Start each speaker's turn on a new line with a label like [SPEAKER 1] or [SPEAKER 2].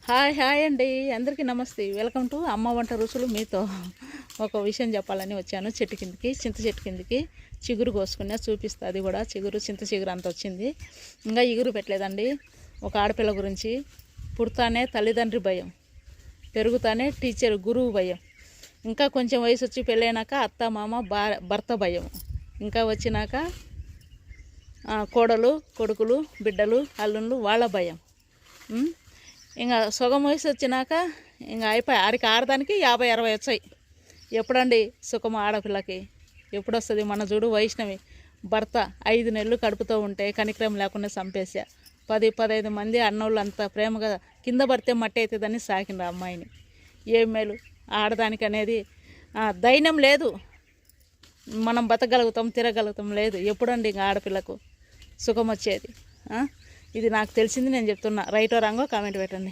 [SPEAKER 1] Hi hi అండి, అందరికీ నమస్తే. వెల్కమ్ టు అమ్మ వంట రుచులు. మీతో ఒక విషయం చెప్పాలని వచ్చాను. చెట్టు కిందకి, చింత చెట్టు కిందకి చిగురు కోసుకున్నా చూపిస్తుంది. అది కూడా చిగురు, చింత చిగురు అంత వచ్చింది. ఇంకా ఇగురు పెట్టలేదండి. ఒక ఆడపిల్ల గురించి. పుడతానే తల్లిదండ్రి భయం, పెరుగుతానే టీచర్ గురువు భయం, ఇంకా కొంచెం వయసు వచ్చి పెళ్ళైనాక అత్త మామ భర్త భయం, ఇంకా వచ్చినాక కోడలు కొడుకులు బిడ్డలు అల్లుళ్ళు వాళ్ళ భయం. ఇంకా సుగం వయసు వచ్చినాక ఇంకా అయిపోయి ఆడికి ఆడదానికి 50-60 వచ్చాయి. ఎప్పుడండి సుఖం ఆడపిల్లకి? ఎప్పుడు వస్తుంది? మన చూడు వైష్ణవి భర్త 5 నెలలు కడుపుతూ ఉంటే కనిక్రమం లేకుండా చంపేసా. 10-15 మంది అన్నోళ్ళు అంత ప్రేమగా కింద పడితే మట్టి అవుతుందని సాకిండ్రు అమ్మాయిని. ఏం మేలు ఆడదానికి అనేది ధైర్యం లేదు. మనం బతకగలుగుతాం, తిరగలుగుతాం లేదు. ఎప్పుడండి ఇంకా ఆడపిల్లకు సుఖం వచ్చేది? ఇది నాకు తెలిసింది, నేను చెప్తున్నా. రైటో రాంగో కామెంట్ పెట్టండి.